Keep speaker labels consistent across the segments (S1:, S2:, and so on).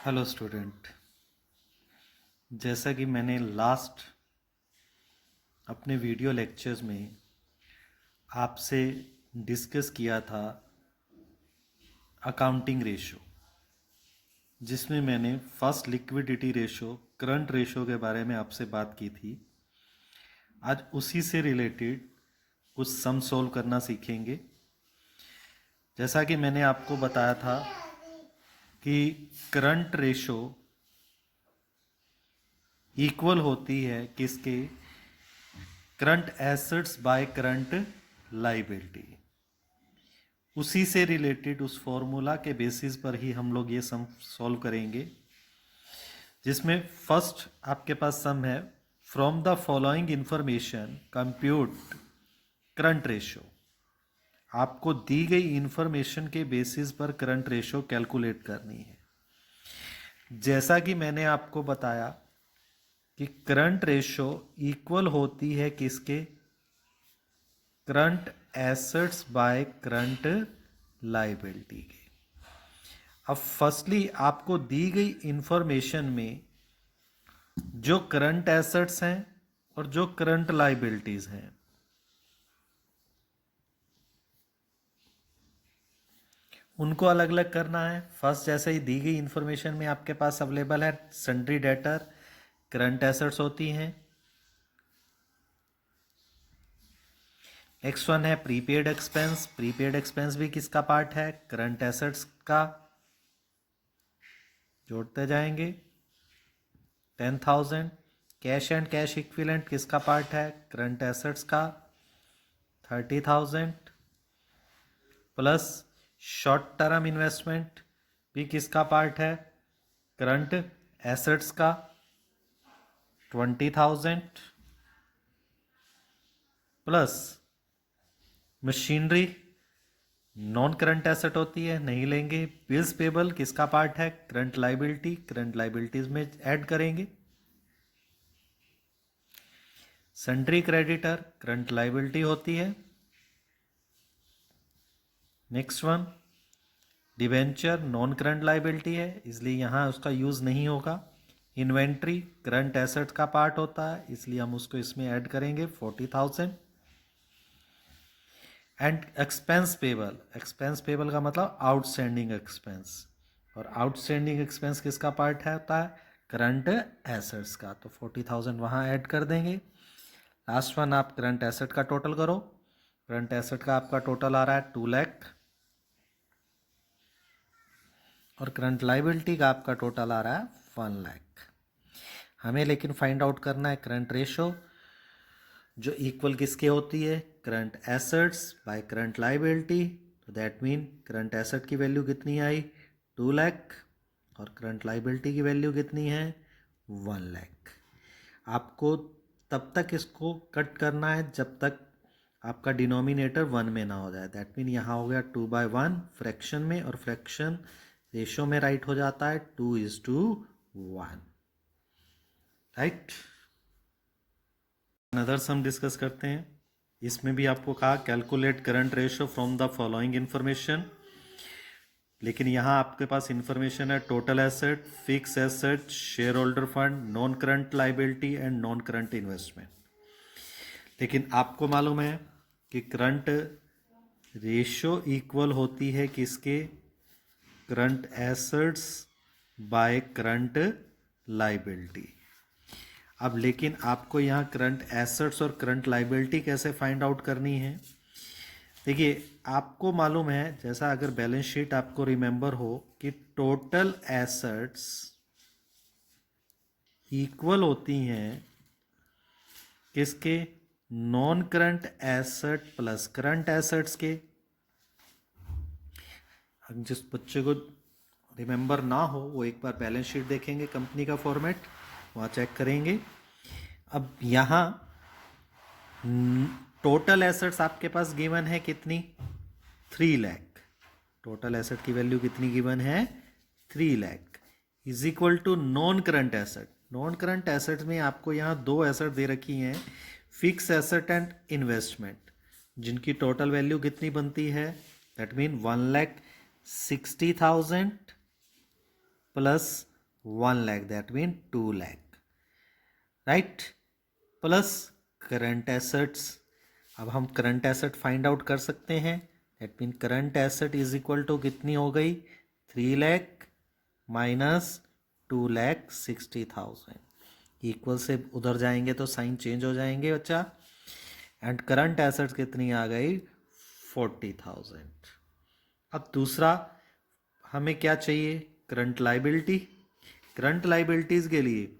S1: Hello student. जैसा कि मैंने लास्ट अपने वीडियो लेक्चर्स में आपसे डिस्कस किया था अकाउंटिंग रेशो, जिसमें मैंने first liquidity ratio, current ratio के बारे में आपसे बात की थी। आज उसी से रिलेटेड कुछ सम सोल्व करना सीखेंगे। जैसा कि मैंने आपको बताया था कि करंट रेशो इक्वल होती है किसके, current assets by current liability. उसी से रिलेटेड उस फॉर्मूला के बेसिस पर ही हम लोग ये सम सॉल्व करेंगे, जिसमें फर्स्ट आपके पास सम है, from the following information compute current ratio. आपको दी गई इंफॉर्मेशन के बेसिस पर करंट रेशो कैलकुलेट करनी है। जैसा कि मैंने आपको बताया कि करंट रेशो इक्वल होती है किसके, current assets by current liability के। अब फर्स्टली आपको दी गई इंफॉर्मेशन में जो करंट एसेट्स हैं और जो करंट लाइबिलिटीज हैं, उनको अलग अलग करना है। फर्स्ट, जैसे ही दी गई इंफॉर्मेशन में आपके पास अवेलेबल है सन्ड्री डेटर, करंट एसेट्स होती हैं। नेक्स्ट वन है प्रीपेड एक्सपेंस। प्रीपेड एक्सपेंस भी किसका पार्ट है, करंट एसेट्स का। जोड़ते जाएंगे। 10,000 कैश एंड कैश इक्विवेलेंट किसका पार्ट है, करंट एसेट्स का। 30,000 प्लस शॉर्ट टर्म इन्वेस्टमेंट भी किसका पार्ट है, करंट एसेट्स का। 20,000 plus machinery non current asset होती है, नहीं लेंगे। बिल्स पेबल किसका पार्ट है, करंट लाइबिलिटी, करंट लाइबिलिटीज में ऐड करेंगे। सन्ड्री क्रेडिटर करंट लाइबिलिटी होती है। Next one debenture non current liability है, इसलिए यहां उसका यूज नहीं होगा। इन्वेंट्री करंट एसेट का पार्ट होता है, इसलिए हम उसको इसमें ऐड करेंगे 40,000। And expense payable, expense payable का मतलब आउटस्टैंडिंग एक्सपेंस, और आउटस्टैंडिंग एक्सपेंस किसका पार्ट है, होता है करंट एसेट्स का, तो 40,000 वहां ऐड कर देंगे। लास्ट वन आप करंट एसेट का टोटल करो। करंट एसेट का आपका टोटल आ रहा है 2 लाख, और करंट लाइबिलिटी का आपका टोटल आ रहा है 1 लाख। हमें लेकिन फाइंड आउट करना है करंट रेशो, जो इक्वल किसके होती है, current assets by current liability. तो दैट मीन करंट एसेट की वैल्यू कितनी आई, 2 लाख, और करंट लाइबिलिटी की वैल्यू कितनी है, 1 लाख। आपको तब तक इसको कट करना है जब तक आपका डिनोमिनेटर 1 में ना हो जाए। दैट मीन यहाँ हो गया 2/1 फ्रैक्शन में, और फ्रैक्शन रेशो में राइट हो जाता है 2:1, राइट। अनदर सम डिस्कस करते हैं। इसमें भी आपको कहा calculate current ratio from the following information, लेकिन यहाँ आपके पास इंफॉर्मेशन है total asset, fix asset, share holder fund, non current liability and non current investment. लेकिन आपको मालूम है कि करंट रेशो इक्वल होती है किसके, current assets by current liability. अब लेकिन आपको यहाँ करंट एसेट्स और करंट लाइबिलिटी कैसे फाइंड आउट करनी है। देखिए, आपको मालूम है, जैसा अगर बैलेंस शीट आपको रिमेंबर हो कि टोटल एसेट्स इक्वल होती हैं किसके, non current asset plus current assets के। जिस बच्चे को रिमेंबर ना हो वो एक बार बैलेंस शीट देखेंगे, कंपनी का फॉर्मेट वहाँ चेक करेंगे। अब यहाँ टोटल एसेट्स आपके पास गिवन है कितनी, 3 लाख। टोटल एसेट की वैल्यू कितनी गिवन है, 3 lakh, is equal to non current asset. Non current asset में आपको यहाँ 2 एसेट दे रखी हैं, फिक्स एसेट एंड इन्वेस्टमेंट, जिनकी टोटल वैल्यू कितनी बनती है, that mean 1,60,000 plus 1 lakh, that mean 2 lakh, right? Plus current assets, अब हम करंट एसेट फाइंड आउट कर सकते हैं, that mean current asset is equal to कितनी हो गई, 3 लाख माइनस 2,60,000, इक्वल से उधर जाएंगे तो साइन चेंज हो जाएंगे बच्चा, एंड करंट एसेट्स कितनी आ गई, 40,000। अब दूसरा हमें क्या चाहिए, करंट लाइबिलिटी। करंट लाइबिलिटीज के लिए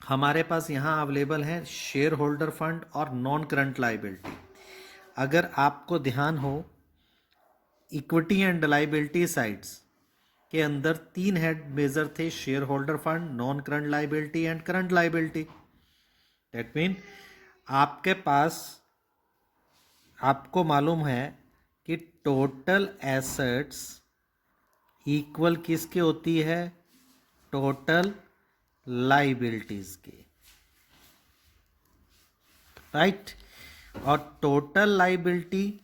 S1: हमारे पास यहाँ अवेलेबल है शेयर होल्डर फंड और नॉन करंट लाइबिलिटी। अगर आपको ध्यान हो, इक्विटी एंड लाइबिलिटी साइड्स के अंदर 3 हेड मेजर थे, share holder fund, non current liability and current liability. That mean आपके पास, आपको मालूम है कि टोटल एसेट्स इक्वल किसके होती है, टोटल लाइबिलिटीज के, राइट? और टोटल लाइबिलिटी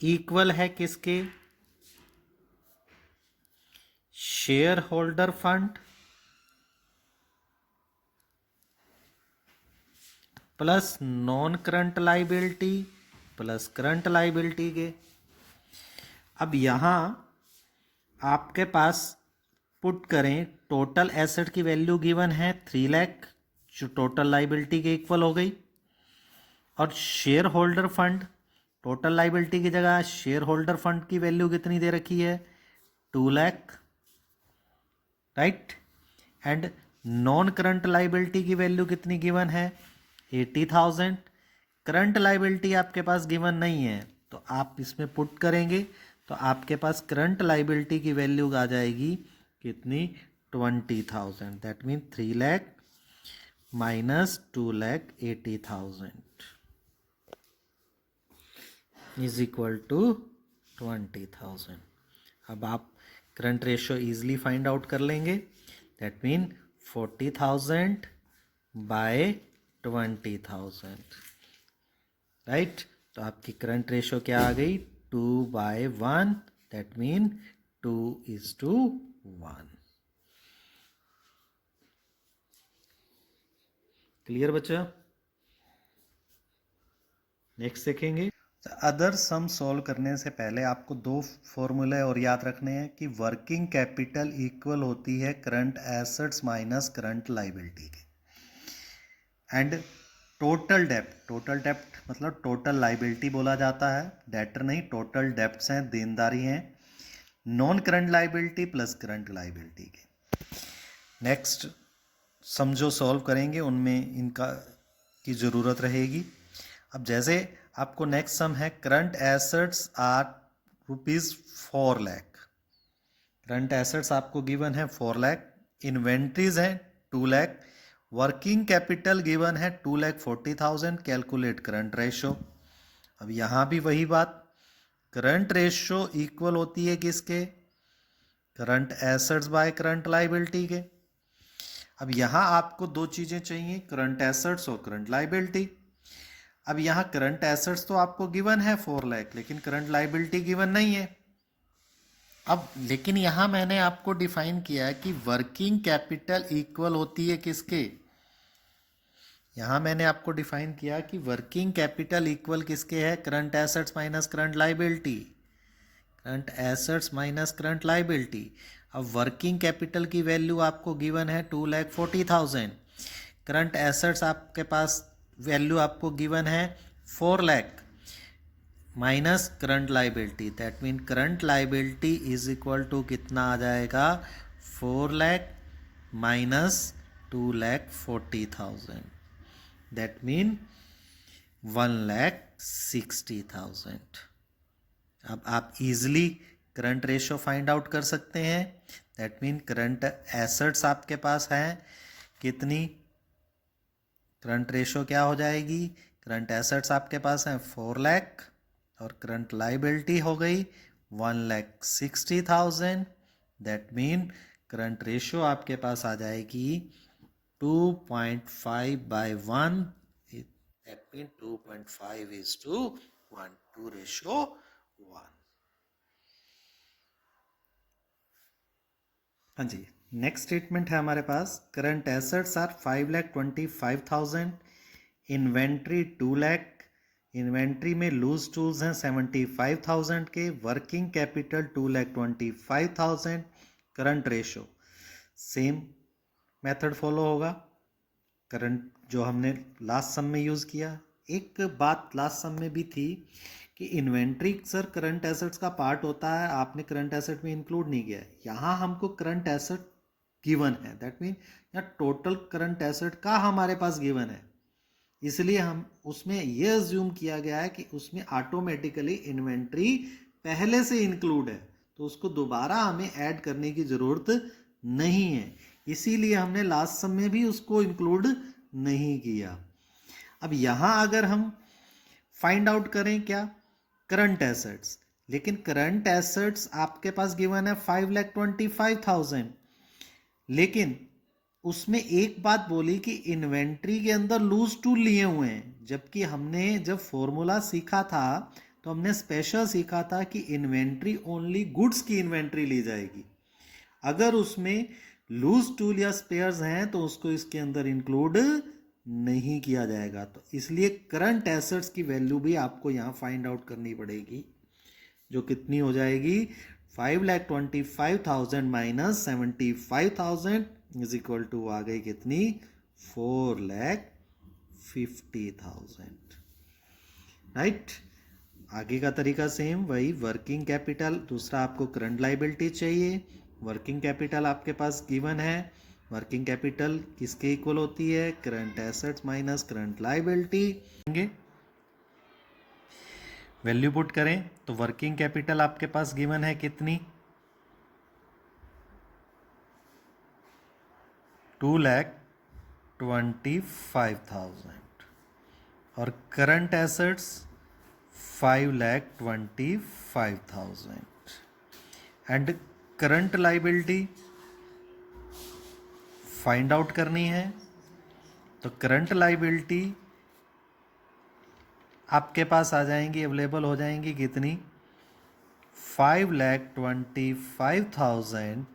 S1: इक्वल है किसके, share holder fund plus non current liability plus current liability के। अब यहाँ आपके पास पुट करें, टोटल एसेट की वैल्यू गिवन है 3 लाख, जो टोटल लाइबिलिटी के इक्वल हो गई, और share holder fund, total liability की जगह शेयर होल्डर फंड की वैल्यू कितनी दे रखी है, 2 lakh, right? And non current liability की वैल्यू कितनी गिवन है, 80,000। करंट लाइबिलिटी आपके पास गिवन नहीं है, तो आप इसमें पुट करेंगे तो आपके पास करंट लाइबिलिटी की वैल्यू आ जाएगी कितनी, 20,000। That mean 3 lakh minus 2,80,000 is equal to 20,000। अब आप current ratio easily find out कर लेंगे, दैट मीन 40,000 बाय 20,000, राइट? तो आपकी करंट रेशियो क्या आ गई, 2/1, दैट मीन 2:1। क्लियर बच्चा? नेक्स्ट देखेंगे। अदर सम सॉल्व करने से पहले आपको 2 फॉर्मूले और याद रखने हैं कि वर्किंग कैपिटल इक्वल होती है current assets minus current liability के, एंड टोटल डेप्ट मतलब टोटल लाइबिलिटी बोला जाता है, डेटर नहीं, टोटल डेप्ट्स हैं, देनदारी हैं, non current liability plus current liability के। नेक्स्ट समझो सॉल्व करेंगे, उनमें इनका की ज़रूरत रहेगी। अब जैसे आपको नेक्स्ट सम है, current assets are ₹4 lakh, current assets आपको गिवन है 4 लाख, इन्वेंट्रीज हैं 2 लाख, वर्किंग कैपिटल गिवन है 2,40,000, कैलकुलेट करंट रेशो। अब यहाँ भी वही बात, करंट रेशो इक्वल होती है किसके, current assets by current liability के। अब यहाँ आपको 2 चीज़ें चाहिए, करंट एसेट्स और करंट लाइबिलिटी। अब यहाँ करंट एसेट्स तो आपको गिवन है 4 लाख, लेकिन करंट लाइबिलिटी गिवन नहीं है। अब लेकिन यहाँ मैंने आपको डिफाइन किया है कि वर्किंग कैपिटल इक्वल होती है किसके, यहाँ मैंने आपको डिफाइन किया कि वर्किंग कैपिटल इक्वल किसके है, current assets minus current liability, current assets minus current liability. अब वर्किंग कैपिटल की वैल्यू आपको गिवन है 2,40,000, करंट एसेट्स आपके पास वैल्यू आपको गिवन है 4 lakh minus current liability, that mean current liability is equal to कितना आ जाएगा, 4 लाख माइनस 2,40,000, दैट मीन 1,60,000। अब आप easily current ratio find out कर सकते हैं, दैट मीन करंट एसेट्स आपके पास हैं कितनी, करंट रेशो क्या हो जाएगी, करंट एसेट्स आपके पास हैं 4 लाख और करंट लाइबिलिटी हो गई 1,60,000, दैट मीन करंट रेशो आपके पास आ जाएगी 2.5/1, दैट मीन 2.5:1, 2:1। हाँ जी, नेक्स्ट स्टेटमेंट है हमारे पास, current assets are 5,25,000, inventory 2 lakh, inventory में लूज टूल्स हैं 75,000 के, working capital 2,25,000, current ratio same method follow होगा, करंट जो हमने लास्ट सम में यूज़ किया। एक बात लास्ट सम में भी थी कि इन्वेंट्री सर करंट एसेट्स का पार्ट होता है, आपने करंट एसेट में इंक्लूड नहीं किया है। यहाँ हमको करंट एसेट गिवन है, दैट मीन यहाँ टोटल करंट एसेट का हमारे पास गिवन है, इसलिए हम उसमें ये अज्यूम किया गया है कि उसमें ऑटोमेटिकली इन्वेंट्री पहले से इंक्लूड है, तो उसको दोबारा हमें ऐड करने की ज़रूरत नहीं है, इसीलिए हमने लास्ट सम में भी उसको इंक्लूड नहीं किया। अब यहाँ अगर हम फाइंड आउट करें क्या, करंट एसेट्स, लेकिन करंट एसेट्स आपके पास गिवन है 5,25,000, लेकिन उसमें एक बात बोली कि इन्वेंट्री के अंदर लूज टूल लिए हुए हैं, जबकि हमने जब फॉर्मूला सीखा था तो हमने स्पेशल सीखा था कि इन्वेंट्री ओनली गुड्स की इन्वेंट्री ली जाएगी, अगर उसमें लूज टूल या स्पेयर्स हैं तो उसको इसके अंदर इंक्लूड नहीं किया जाएगा। तो इसलिए करंट एसेट्स की वैल्यू भी आपको यहाँ फाइंड आउट करनी पड़ेगी, जो कितनी हो जाएगी, 5,25,000 माइनस 75,000 इज इक्वल टू आ गई कितनी, 4,50,000, राइट। आगे का तरीका सेम वही, वर्किंग कैपिटल, दूसरा आपको करंट लाइबिलिटी चाहिए, वर्किंग कैपिटल आपके पास गिवन है, वर्किंग कैपिटल किसके इक्वल होती है, current assets minus current liability. Value put करें तो वर्किंग कैपिटल आपके पास गिवन है कितनी, 2,25,000, और current assets 5,25,000, and current liability find out करनी है। तो करंट लाइबिलिटी आपके पास आ जाएंगी, अवेलेबल हो जाएंगी कितनी, 5,25,000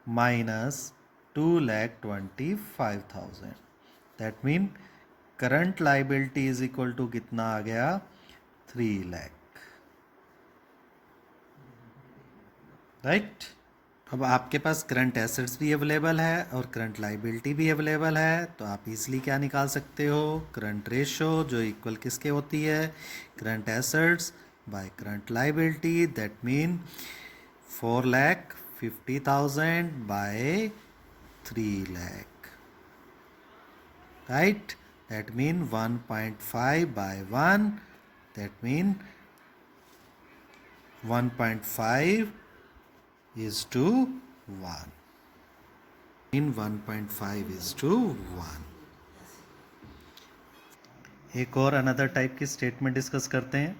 S1: minus 2,25,000, that mean current liability is equal to कितना आ गया, 3 लाख, राइट। अब आपके पास करंट एसेट्स भी अवेलेबल है और करंट लाइबिलिटी भी अवेलेबल है, तो आप इजीली क्या निकाल सकते हो, करंट रेशो, जो इक्वल किसके होती है, current assets by current liability, that mean 4,50,000 by 3 lakh, right, that mean 1.5 by 1, that mean 1.5 is to 1, in 1.5 is to 1। एक और अनदर टाइप की स्टेटमेंट डिस्कस करते हैं।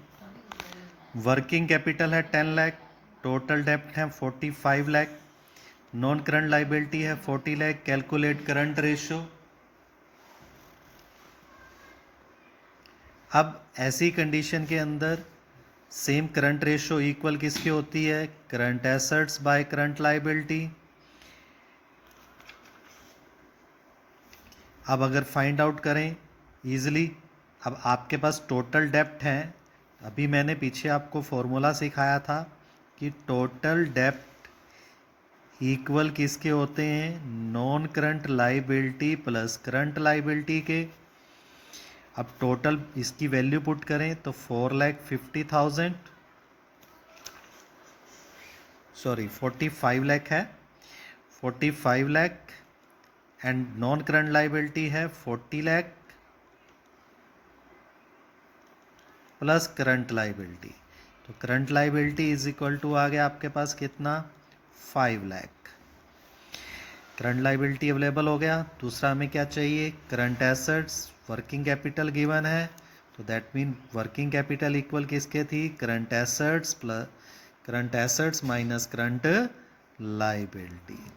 S1: वर्किंग कैपिटल है 10 लाख, टोटल डेप्ट है 45 लाख, नॉन करंट लाइबिलिटी है 40 लाख, कैलकुलेट करंट रेशो। अब ऐसी कंडीशन के अंदर सेम करंट रेशो इक्वल किसकी होती है, current assets by current liability. अब अगर फाइंड आउट करें इजीली, अब आपके पास टोटल डेप्ट है, अभी मैंने पीछे आपको फॉर्मूला सिखाया था कि टोटल डेप्ट इक्वल किसके होते हैं, non current liability plus current liability के। अब टोटल इसकी वैल्यू पुट करें तो 4,50,000, सॉरी 45 लाख है, 45 lakh, and non current liability है 40 लाख प्लस करंट लाइबिलिटी। तो current liability is equal to आ गया आपके पास कितना, 5 लाख। करंट लाइबिलिटी अवेलेबल हो गया। दूसरा हमें क्या चाहिए, current assets, working capital given है, तो that mean working capital equal किसके थी, current assets plus current assets minus current liability.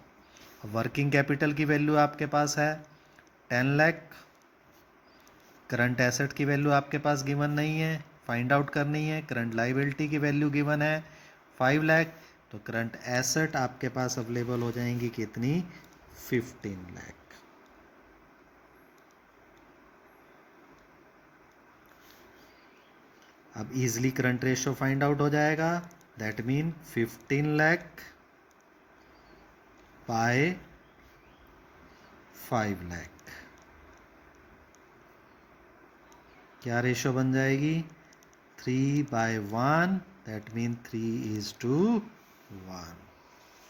S1: Working capital की वैल्यू आपके पास है 10 लाख, करंट एसेट की वैल्यू आपके पास गिवन नहीं है, फाइंड आउट करनी है। करंट लाइबिलिटी की वैल्यू गिवन है 5 लाख, तो करंट एसेट आपके पास अवेलेबल हो जाएंगी कितनी, 15 लाख। अब easily current ratio find out हो जाएगा, that mean 15 lakh by 5 lakh, क्या रेशो बन जाएगी, 3/1, दैट मीन 3:1।